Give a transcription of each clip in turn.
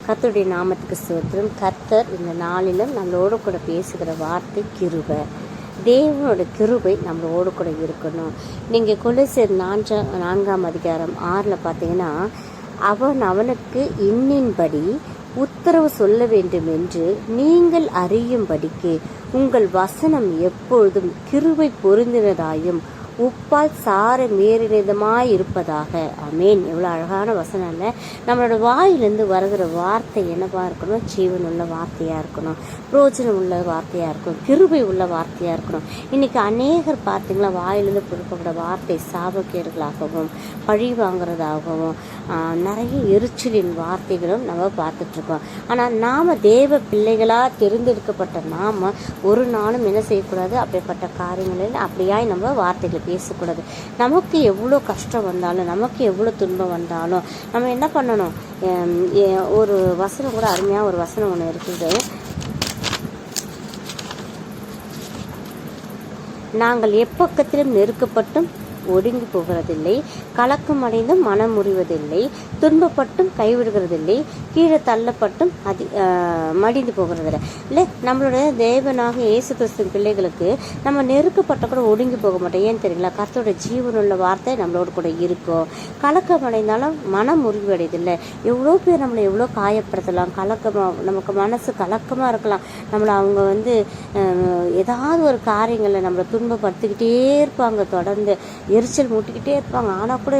கர்த்தருடைய நாமத்துக்கு ஸ்தோத்திரம். கர்த்தர் இந்த நாளிலும் நம்மளோடு கூட பேசுகிற வார்த்தை கிருபை. தேவனோட கிருபை நம்மளோடு கூட இருக்கணும். நீங்கள் கொலோசியர் 4ஆம் அதிகாரம் 6 பார்த்தீங்கன்னா, அவனுக்கு இன்னின்படி உத்தரவு சொல்ல வேண்டும் என்று நீங்கள் அறியும்படிக்கு உங்கள் வசனம் எப்பொழுதும் கிருபை பொருந்தினதாயும் உப்பால் சார மீறினதுமாய் இருப்பதாக. ஆமேன். எவ்வளோ அழகான வசனம் இல்லை? நம்மளோட வாயிலேருந்து வருகிற வார்த்தை என்னவா இருக்கணும்? ஜீவனுள்ள வார்த்தையாக இருக்கணும், பிரோஜனம் உள்ள வார்த்தையாக இருக்கணும், கிருபை உள்ள வார்த்தையாக இருக்கணும். இன்றைக்கி அநேகர் பார்த்தீங்களா, வாயிலிருந்து கொடுக்கப்பட்ட வார்த்தை சாபக்கேடுகளாகவும் பழி வாங்குறதாகவும் நிறைய எரிச்சலின் வார்த்தைகளும் நம்ம பார்த்துட்ருக்கோம். ஆனால் நாம் தேவ பிள்ளைகளாக தெரிந்தெடுக்கப்பட்ட நாம் ஒரு நாளும் என்ன செய்யக்கூடாது? அப்படிப்பட்ட காரியங்களில் அப்படியாய் நம்ம வார்த்தைகளை பேசக்கூடாது. நமக்கு எவ்வளோ கஷ்டம் வந்தாலும், நமக்கு எவ்வளோ துன்பம் வந்தாலும் நம்ம என்ன பண்ணணும்? ஒரு வசனம் கூட, அருமையாக ஒரு வசனம் ஒன்று இருக்குது. நாங்கள் எப்பக்கத்திலும் நெருக்கப்பட்டும் ஒடுங்கி போகிறதில்லை, கலக்கம் அடைந்தும் மனம் முறிவதில்லை, துன்பப்பட்டும் கைவிடுகிறதில்லை, கீழே தள்ளப்பட்டும் மடிந்து போகிறதில்லை. இல்லை, நம்மளோட தேவனாக இயேசு கிறிஸ்துவின் பிள்ளைகளுக்கு நம்ம நெருக்கப்பட்ட கூட ஒடுங்கி போக மாட்டோம். ஏன் தெரியுங்களா? கர்த்தரோட ஜீவனுள்ள வார்த்தை நம்மளோட கூட இருக்கும். கலக்கம் அடைந்தாலும் மனம் முறிவடையதில்லை. எவ்வளோ பேர் நம்மளை எவ்வளோ காயப்படுத்தலாம், நமக்கு மனசு கலக்கமாக இருக்கலாம். நம்மளை அவங்க ஏதாவது ஒரு காரியங்களில் நம்மளை துன்பப்படுத்திக்கிட்டே இருப்பாங்க, தொடர்ந்து எரிச்சல் மூட்டிக்கிட்டே இருப்பாங்க. ஆனால் கூட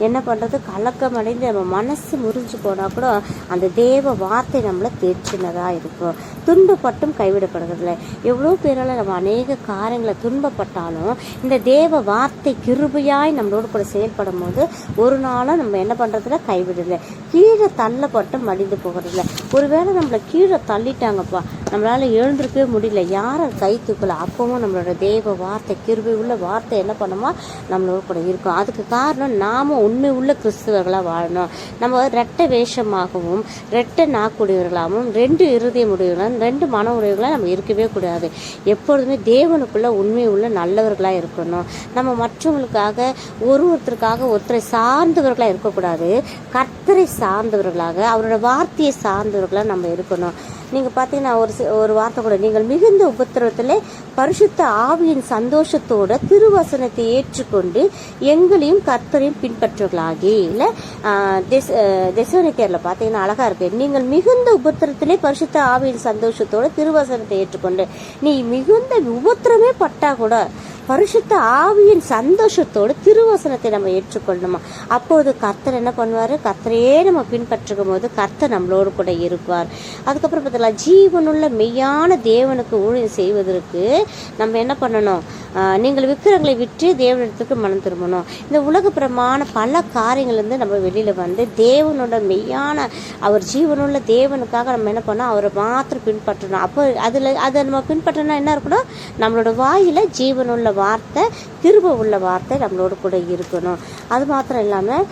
என்ன பண்ணுறது? கலக்கம் அடைந்து நம்ம மனசு முறிஞ்சு போனால் கூட அந்த தேவ வார்த்தை நம்மளை தேற்றினதாக இருக்கும். துன்பப்பட்டும் கைவிடப்படுறதில்லை. எவ்வளோ பேரால் நம்ம அநேக காரியங்களை துன்பப்பட்டாலும் இந்த தேவ வார்த்தை கிருபையாய் நம்மளோடு கூட செயல்படும் போது ஒரு நாளும் நம்ம என்ன பண்ணுறதில்ல? கைவிடலை. கீழே தள்ளப்பட்டும் மடிந்து போகிறதில்ல. ஒருவேளை நம்மளை கீழே தள்ளிட்டாங்கப்பா, நம்மளால் எழுந்திருக்கவே முடியல, யாரும் கை தூக்கலை, அப்பவும் நம்மளோட தேவ வார்த்தை கிருபை உள்ள வார்த்தை என்ன பண்ணுமா? நம்மளோட கூட இருக்கும். அதுக்கு காரணம் நாம உண்மை உள்ள கிறிஸ்துவர்களாக வாழணும். நம்ம ரெட்டை வேஷமாகவும் ரெட்டை நாக்குடையவர்களாகவும் 2 இருதயம் உடையவர்களாகவும் 2 மன உடையவர்களாக நம்ம இருக்கவே கூடாது. எப்பொழுதுமே தேவனுக்குள்ள உண்மை உள்ள நல்லவர்களாக இருக்கணும். நம்ம மற்றவங்களுக்காக ஒருத்தருக்காக ஒருத்தரை சார்ந்தவர்களாக இருக்கக்கூடாது. கர்த்தரை சார்ந்தவர்களாக, அவரோட வார்த்தையை சார்ந்தவர்களாக நம்ம இருக்கணும். நீங்கள் பார்த்தீங்கன்னா ஒரு வார்த்தை கூட, நீங்கள் மிகுந்த உபத்திரவத்திலே பரிசுத்த ஆவியின் சந்தோஷத்தோட திருவசனத்தை ஏற்றுக்கொண்டு எங்களையும் கர்த்தரையும் பின்பற்றுவர்களாகி. இல்லை, தெசலோனிக்கேயர்ல பார்த்தீங்கன்னா அழகா இருக்கு. நீங்கள் மிகுந்த உபத்திரத்திலே பரிசுத்த ஆவியின் சந்தோஷத்தோட திருவசனத்தை ஏற்றுக்கொண்டு. நீ மிகுந்த உபத்திரமே பட்டா கூட பரிசுத்த ஆவியின் சந்தோஷத்தோடு திருவசனத்தை நம்ம ஏற்றுக்கொள்ளணுமா? அப்போது கர்த்தர் என்ன பண்ணுவார்? கர்த்தரையே நம்ம பின்பற்றும் போது கர்த்தர் நம்மளோடு கூட இருப்பார். அதுக்கப்புறம் பார்த்தீங்களா, ஜீவனுள்ள மெய்யான தேவனுக்கு ஊழியம் செய்வதற்கு நம்ம என்ன பண்ணணும்? நீங்கள் விக்கிரங்களை விற்று தேவனிடத்துக்கு மனம் திரும்பணும். இந்த உலகப்புறமான பல காரியங்கள்லேருந்து நம்ம வெளியில் வந்து தேவனோட மெய்யான அவர் ஜீவனுள்ள தேவனுக்காக நம்ம என்ன பண்ணோம்? அவரை மாத்திரம் பின்பற்றணும். அப்போ அதை நம்ம பின்பற்றினா என்ன இருக்கணும்? நம்மளோட வாயில் ஜீவனுள்ள வார்த்தை, கிருபை உள்ள வார்த்தை நம்மளோட கூட இருக்கணும். அது மாத்திரம் இல்லாமல்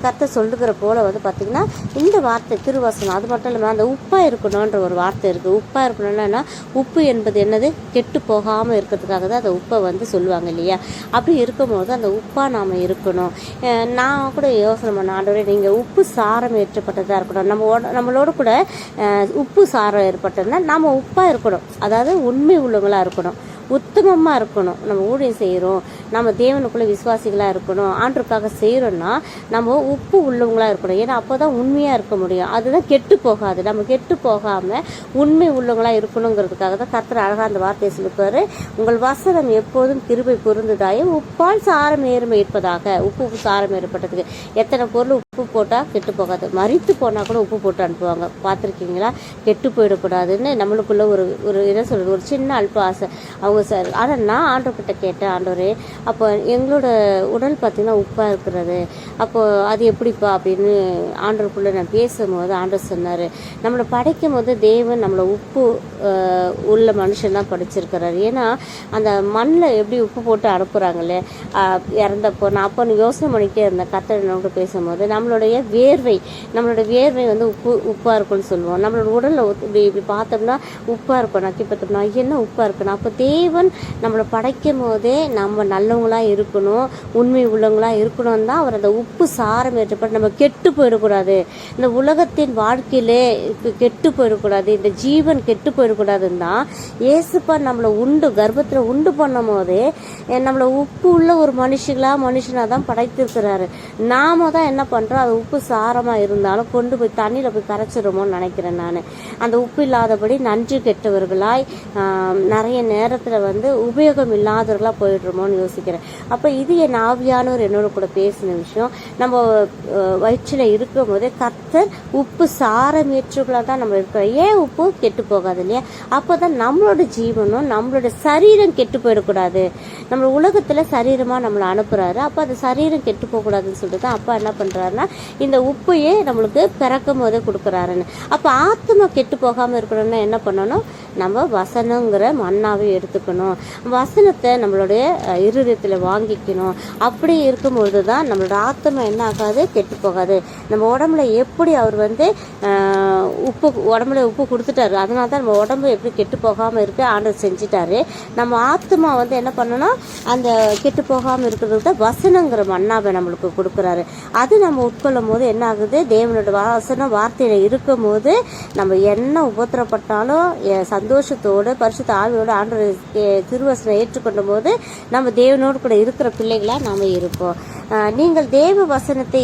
கர்த்தர் சொல்லுகிற போல பார்த்திங்கன்னா இந்த வார்த்தை திருவசனம், அது மட்டும் இல்லாமல் அந்த உப்பாக இருக்கணுன்ற ஒரு வார்த்தை இருக்குது. உப்பாக இருக்கணும்னா, உப்பு என்பது என்னது? கெட்டு போகாமல் இருக்கிறதுக்காக தான் அந்த உப்பை சொல்லுவாங்க இல்லையா? அப்படி இருக்கும்போது அந்த உப்பாக நாம் இருக்கணும். நான் கூட யோசனை பண்ண, ஆண்டவரே நீங்கள் உப்பு சாரம் ஏற்றப்பட்டதாக இருக்கணும். நம்மளோட கூட உப்பு சாரம் ஏற்பட்டதுன்னா நாம் உப்பாக இருக்கணும். அதாவது உண்மை உள்ளவங்களாக இருக்கணும், உத்தமமாக இருக்கணும். நம்ம ஊழியம் செய்கிறோம், நம்ம தேவனுக்குள்ளே விசுவாசிகளாக இருக்கணும், ஆண்டருக்காக செய்கிறோன்னா நம்ம உப்பு உள்ளவங்களாக இருக்கணும். ஏன்னா அப்போ தான் உண்மையாக இருக்க முடியும். அதுதான் கெட்டு போகாது. நம்ம கெட்டு போகாமல் உண்மை உள்ளவங்களாக இருக்கணுங்கிறதுக்காக தான் கர்த்தர் அழகாக அந்த வார்த்தையை சொல்லிப்பாரு. உங்கள் வசனம் எப்போதும் கிருபை பொருந்ததாயும் உப்பால் சாரம் ஏறுமை இருப்பதாக. உப்பு சாரம் ஏற்பட்டதுக்கு எத்தனை பொருள் உப்பு போட்டால் கெட்டு போகாது. மறித்து போனால் கூட உப்பு போட்டு அனுப்புவாங்க, பார்த்துருக்கீங்களா? கெட்டு போயிடக்கூடாதுன்னு நம்மளுக்குள்ள ஒரு என்ன சொல்கிறது, ஒரு சின்ன அல்ப ஆசை அவங்க சார். ஆனால் நான் ஆண்டவர்கிட்ட கேட்டேன், ஆண்டவரே அப்போ எங்களோட உடல் பார்த்திங்கன்னா உப்பாக இருக்கிறது, அப்போது அது எப்படிப்பா அப்படின்னு ஆண்டவருக்குள்ளே நான் பேசும்போது ஆண்டவர் சொன்னார், நம்மளை படைக்கும் போது தேவன் நம்மளை உப்பு உள்ள மனுஷன் தான் படிச்சிருக்கிறாரு. ஏன்னா அந்த மண்ணில் எப்படி உப்பு போட்டு அனுப்புகிறாங்களே இறந்தப்போ, நான் அப்போ யோசனை பண்ணிக்கிட்டே இருந்தேன் கர்த்தர் என்னோட பேசும்போது. நம்மளுடைய வேர்வை வந்து உப்பாக இருக்கும்னு சொல்லுவோம். நம்மளோட உடலில் இப்படி பார்த்தோம்னா உப்பாக இருக்கும், நக்கி பார்த்தோம்னா என்ன உப்பாக இருக்கணும். அப்போ தேவன் நம்மளை படைக்கும் போதே நம்ம நல்லவங்களாக இருக்கணும், உண்மை உள்ளவங்களாக இருக்கணும் தான் அவர் அந்த உப்பு சாரம் ஏற்றப்பட்டு நம்ம கெட்டு போயிடக்கூடாது, இந்த உலகத்தின் வாழ்க்கையிலே கெட்டு போயிடக்கூடாது, இந்த ஜீவன் கெட்டு போயிடக்கூடாதுன்னு தான் ஏசுப்பா நம்மளை கர்ப்பத்தில் உண்டு பண்ணும் போதே நம்மளை உப்பு உள்ள ஒரு மனுஷனாக தான் படைத்திருக்கிறாரு. நாம தான் என்ன பண்ணுறோம், அது உப்பு சாரமாக இருந்தாலும் கொண்டு போய் தண்ணியில் போய் கரைச்சிடுமோன்னு நினைக்கிறேன் நான். அந்த உப்பு இல்லாதபடி நன்றி கெட்டவர்களாய் நிறைய நேரத்தில் வந்து உபயோகம் இல்லாதவர்களாக போயிடுறோமோன்னு யோசிக்கிறேன். அப்போ இது என் ஆவியானவர் என்னோட கூட பேசின விஷயம். நம்ம வயிற்றில் இருக்கும் போதே கர்த்தர் உப்பு சாரம் ஏற்றுகளாக தான் நம்ம இருக்கிறோம். ஏன் உப்பு கெட்டு போகாது இல்லையா? அப்போ தான் நம்மளோட ஜீவனும் நம்மளோட சரீரம் கெட்டு போயிடக்கூடாது. நம்ம உலகத்தில் சரீரமாக நம்மளை அனுப்புகிறாரு. அப்போ அந்த சரீரம் கெட்டு போகக்கூடாதுன்னு சொல்லிட்டு தான் அப்பா என்ன பண்ணுறாருன்னா இந்த உப்பையே நம்மளுக்கு பிறக்கும் போதே கொடுக்குறாருன்னு. அப்போ ஆத்மா கெட்டு போகாமல் இருக்கணும்னா என்ன பண்ணணும், நம்ம வசனங்கிற மண்ணாவே எடுத்துக்கணும், வசனத்தை நம்மளுடைய இருதயத்தில் வாங்கிக்கணும். அப்படி இருக்கும்பொழுது தான் நம்மளோட ஆத்மா என்ன ஆகாது, கெட்டு போகாது. நம்ம உடம்புல எப்படி அவர் வந்து உடம்புல உப்பு கொடுத்துட்டாரு, அதனால தான் நம்ம உடம்பு எப்படி கெட்டு போகாமல் இருக்க ஆண்டவர் செஞ்சுட்டாரு. நம்ம ஆத்மா வந்து என்ன பண்ணணும், அந்த கெட்டு போகாமல் இருக்கிறதுக்கு தான் வசனங்கிற மண்ணாவை நம்மளுக்கு கொடுக்குறாரு. அது நம்ம உட்கொள்ளும் போது என்ன ஆகுது, தேவனோட வசனம் வார்த்தையில் இருக்கும் போது நம்ம என்ன உபத்திரப்பட்டாலும் சந்தோஷத்தோடு பரிசுத்த ஆவியோடு ஆண்டவர் திருவசனம் ஏற்றுக்கொண்ட போது நம்ம தேவனோடு கூட இருக்கிற பிள்ளைகளாக நாம் இருப்போம். நீங்கள் தேவ வசனத்தை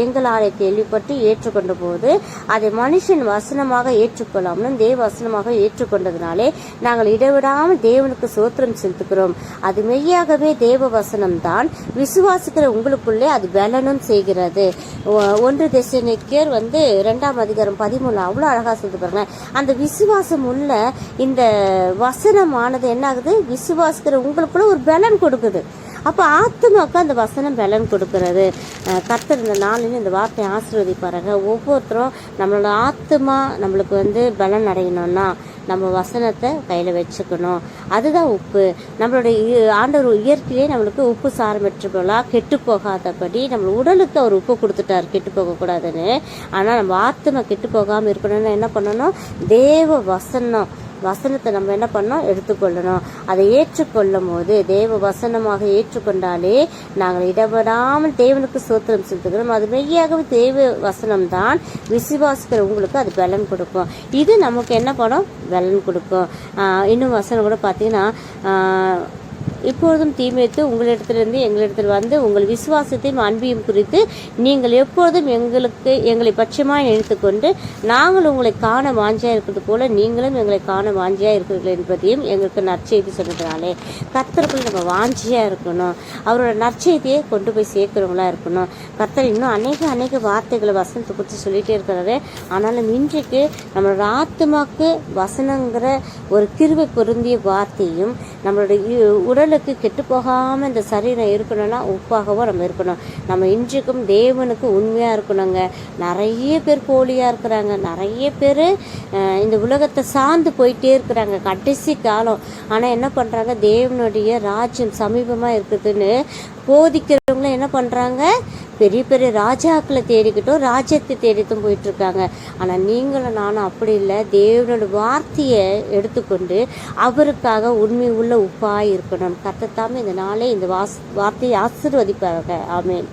எங்களாலே கேள்விப்பட்டு ஏற்றுக்கொண்ட போது அதை மனுஷன் வசனமாக ஏற்றுக்கொள்ளாமலும் தேவ வசனமாக ஏற்றுக்கொண்டதுனாலே நாங்கள் இடைவிடாமல் தேவனுக்கு சோத்திரம் செலுத்துகிறோம். அது மெய்யாகவே தேவ வசனம் தான், விசுவாசிக்கிற உங்களுக்குள்ளே அது பலனும் செய்கிறது. 1 தெசலோனிக்கேயர் 2:13 அவ்வளோ அழகா சொல்லிட்டு பாருங்க. அந்த விசுவாசம் உள்ள இந்த வசனமானது என்ன ஆகுது, விசுவாசிக்கிற உங்களுக்குள்ள ஒரு பலன் கொடுக்குது. அப்போ ஆத்மாவுக்கு அந்த வசனம் பலன் கொடுக்கறது. கர்த்தர் இந்த நாளில் இந்த வார்த்தையை ஆசீர்வதிப்பாருங்க. ஒவ்வொருத்தரும் நம்மளோட ஆத்மா நம்மளுக்கு வந்து பலன் அடையணும்னா நம்ம வசனத்தை கையில் வச்சுக்கணும். அதுதான் உப்பு. நம்மளுடைய ஆண்டவர் இயற்கையிலே நம்மளுக்கு உப்பு சாரமற்றவர்களாக கெட்டு போகாதபடி நம்ம உடலுக்கு அவர் உப்பு கொடுத்துட்டார் கெட்டு போகக்கூடாதுன்னு. ஆனால் நம்ம ஆத்மா கெட்டு போகாமல் இருக்கணும்னு என்ன பண்ணணும், தேவ வசனத்தை நம்ம என்ன பண்ணோம், எடுத்துக்கொள்ளணும். அதை ஏற்றுக்கொள்ளும் போது தேவ வசனமாக ஏற்றுக்கொண்டாலே நாங்கள் இடப்படாமல் தேவனுக்கு சோத்திரம் செலுத்துகிறோம். அது மெய்யாகவே தேவ வசனம் தான், விசுவாசிக்கிற உங்களுக்கு அது பலன் கொடுக்கும். இது நமக்கு என்ன பண்ணும், பலன் கொடுக்கும். இன்னும் வசனம் கூட பார்த்தீங்கன்னா, இப்பொழுதும் தீமைத்து உங்களிடத்திலிருந்து எங்களிடத்தில் வந்து உங்கள் விசுவாசத்தையும் அன்பையும் குறித்து நீங்கள் எப்பொழுதும் எங்களை பட்சமாக நினைத்துக்கொண்டு நாங்கள் உங்களை காண வாஞ்சியாக இருக்கிறது போல நீங்களும் எங்களை காண வாஞ்சியாக இருக்கிறீர்கள் என்பதையும் எங்களுக்கு நற்செய்தி சொன்னதுனாலே கர்த்தருக்குள் நம்ம வாஞ்சியாக இருக்கணும். அவரோட நற்செய்தியை கொண்டு போய் சேர்க்கிறவங்களா இருக்கணும். கர்த்தர் இன்னும் அநேக வார்த்தைகளை வசனத்தை குறித்து சொல்லிகிட்டே இருக்கிறாரு. ஆனாலும் இன்றைக்கு நம்மளோட ஆத்மாக்கு வசனங்கிற ஒரு கிருபை பொருந்திய வார்த்தையும் நம்மளுடைய உடலுக்கு கெட்டு போகாமல் இந்த சரீரம் இருக்கணும்னா உப்பாகவும் நம்ம இருக்கணும். நம்ம இன்றைக்கும் தேவனுக்கு உண்மையாக இருக்கணுங்க. நிறைய பேர் போலியாக இருக்கிறாங்க, நிறைய பேர் இந்த உலகத்தை சார்ந்து போயிட்டே இருக்கிறாங்க கடைசி காலம். ஆனால் என்ன பண்ணுறாங்க, தேவனுடைய ராஜ்யம் சமீபமாக இருக்குதுன்னு போதிக்கிறவங்களும் என்ன பண்ணுறாங்க, பெரிய பெரிய ராஜாக்களை தேடிக்கிட்டும் ராஜ்யத்தை தேடித்தும் போயிட்டு இருக்காங்க. ஆனால் நீங்களும் நானும் அப்படி இல்லை. தேவனோட வார்த்தையை எடுத்துக்கொண்டு அவருக்காக உண்மை உள்ள உப்பாய் இருக்கணும். கர்த்தர் தாமே இந்த நாளே இந்த வார்த்தையை ஆசீர்வதிப்பாங்க. ஆமென்.